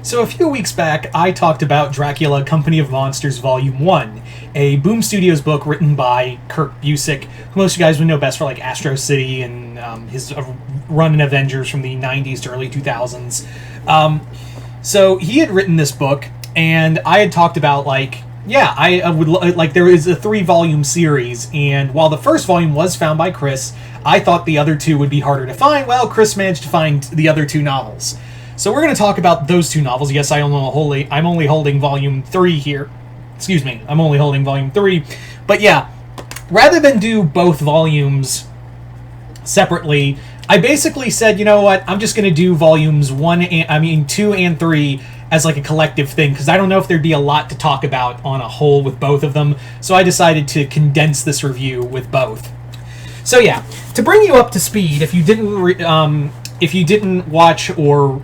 So a few weeks back, I talked about Dracula Company of Monsters Volume 1, a Boom Studios book written by Kurt Busiek, who most of you guys would know best for like Astro City and his run in Avengers from the 90s to early 2000s. So he had written this book, and I had talked about I would like there is a 3-volume series, and while the first volume was found by Chris, I thought the other two would be harder to find. Well, Chris managed to find the other 2 novels. So we're going to talk about those 2 novels. Yes, I'm only holding volume 3 here. Excuse me, I'm only holding volume 3. But yeah, rather than do both volumes separately, I basically said, you know what, I'm just going to do volumes 2 and 3 as like a collective thing, because I don't know if there'd be a lot to talk about on a whole with both of them. So I decided to condense this review with both. So yeah, to bring you up to speed, if you didn't watch or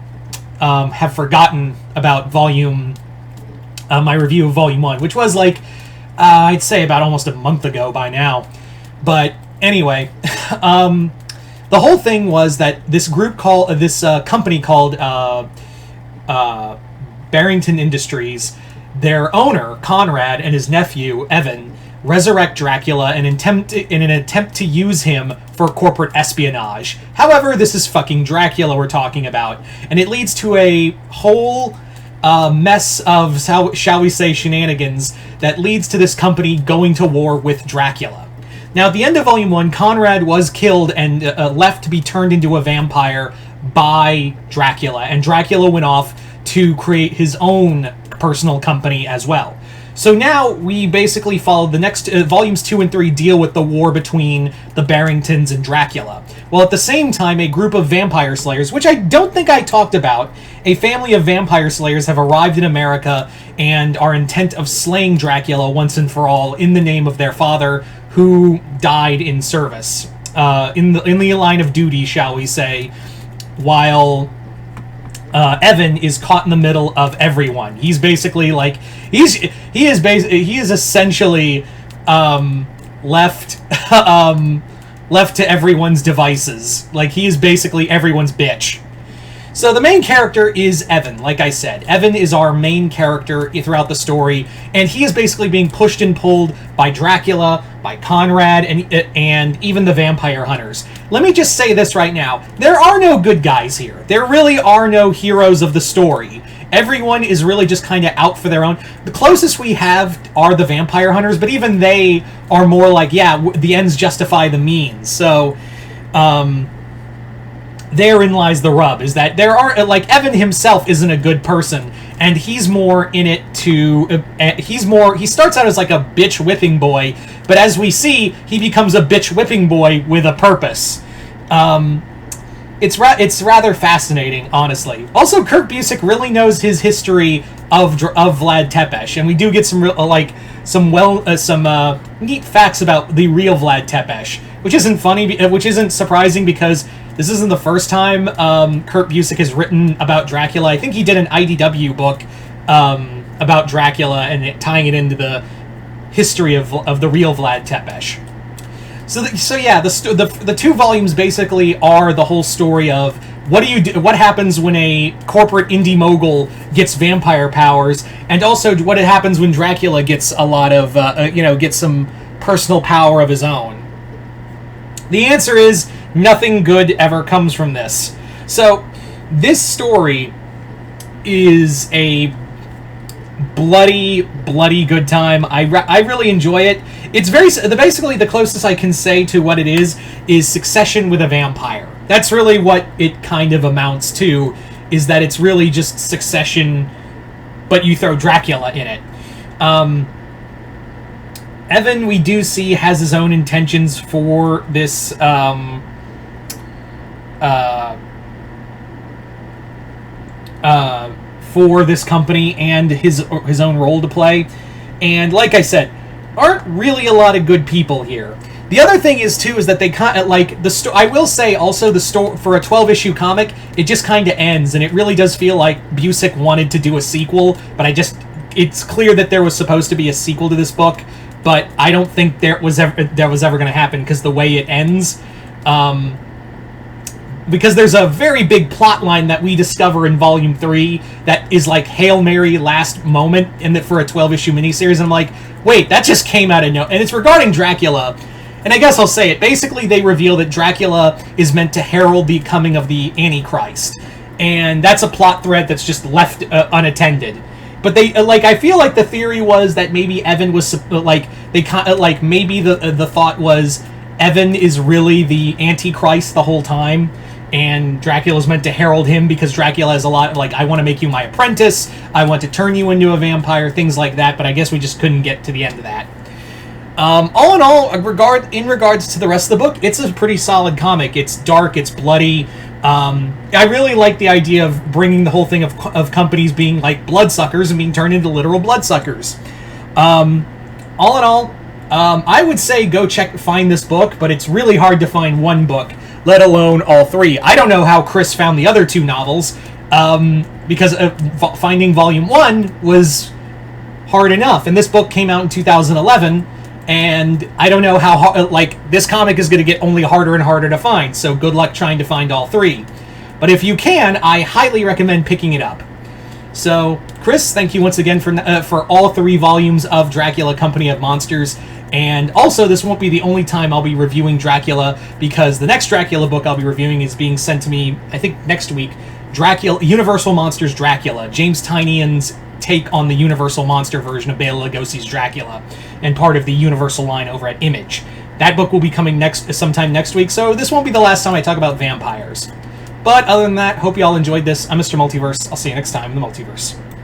have forgotten about my review of Volume 1, which was I'd say about almost a month ago by now. But anyway, the whole thing was that this company called Barrington Industries, their owner, Conrad, and his nephew, Evan, resurrect Dracula in an attempt to use him for corporate espionage. However, this is fucking Dracula we're talking about, and it leads to a whole mess of, shall we say, shenanigans that leads to this company going to war with Dracula. Now, at the end of Volume 1, Conrad was killed and left to be turned into a vampire by Dracula, and Dracula went off to create his own personal company as well. So now we basically follow the next volumes 2 and 3 deal with the war between the Barringtons and Dracula. Well, at the same time, a group of vampire slayers, which I don't think I talked about, a family of vampire slayers have arrived in America and are intent of slaying Dracula once and for all in the name of their father, who died in service, in the line of duty, shall we say, while Evan is caught in the middle of everyone. He's basically he is essentially left to everyone's devices. He is basically everyone's bitch. So the main character is Evan, like I said. Evan is our main character throughout the story, and he is basically being pushed and pulled by Dracula, by Conrad, and even the vampire hunters. Let me just say this right now. There are no good guys here. There really are no heroes of the story. Everyone is really just kind of out for their own. The closest we have are the vampire hunters, but even they are more the ends justify the means. So, therein lies the rub, is that there are, Evan himself isn't a good person, and he's more in it to, he starts out as a bitch whipping boy, but as we see, he becomes a bitch whipping boy with a purpose. It's rather fascinating, honestly. Also, Kurt Busiek really knows his history of Vlad Tepes, and we do get some neat facts about the real Vlad Tepes, which isn't surprising because this isn't the first time Kurt Busiek has written about Dracula. I think he did an IDW book about Dracula and tying it into the history of the real Vlad Tepes. So yeah, the 2 volumes basically are the whole story of what happens when a corporate indie mogul gets vampire powers, and also what happens when Dracula gets a lot of gets some personal power of his own. The answer is nothing good ever comes from this. So this story is a bloody good time. I really enjoy it. It's basically the closest I can say to what it is Succession with a vampire. That's really what it kind of amounts to, is that it's really just Succession, but you throw Dracula in it. Evan, we do see, has his own intentions for this for this company and his own role to play. And like I said, aren't really a lot of good people here. The other thing is that they kind of I will say also the story for a 12-issue comic, it just kind of ends, and it really does feel like Busiek wanted to do a sequel, but it's clear that there was supposed to be a sequel to this book, but I don't think there was ever going to happen because the way it ends. because there's a very big plot line that we discover in Volume 3 that is like Hail Mary last moment for a 12-issue miniseries, and I'm like, wait, that just came out of nowhere. And it's regarding Dracula. And I guess I'll say it. Basically, they reveal that Dracula is meant to herald the coming of the Antichrist. And that's a plot thread that's just left unattended. But they I feel like the theory was that maybe Evan was maybe the thought was Evan is really the Antichrist the whole time, and Dracula's meant to herald him because Dracula has a lot of, I want to make you my apprentice, I want to turn you into a vampire, things like that, but I guess we just couldn't get to the end of that. All in all, in regards to the rest of the book, it's a pretty solid comic. It's dark, it's bloody. I really like the idea of bringing the whole thing of companies being like bloodsuckers and being turned into literal bloodsuckers. All in all, I would say go find this book, but it's really hard to find one book, let alone all three. I don't know how Chris found the other two novels, because finding Volume 1 was hard enough, and this book came out in 2011, and I don't know how hard, this comic is going to get only harder and harder to find, so good luck trying to find all three. But if you can, I highly recommend picking it up. So, Chris, thank you once again for all 3 volumes of Dracula Company of Monsters. And also, this won't be the only time I'll be reviewing Dracula, because the next Dracula book I'll be reviewing is being sent to me, I think, next week. Universal Monsters Dracula, James Tynion's take on the Universal Monster version of Bela Lugosi's Dracula, and part of the Universal line over at Image. That book will be coming sometime next week, so this won't be the last time I talk about vampires. But other than that, hope you all enjoyed this. I'm Mr. Multiverse. I'll see you next time in the Multiverse.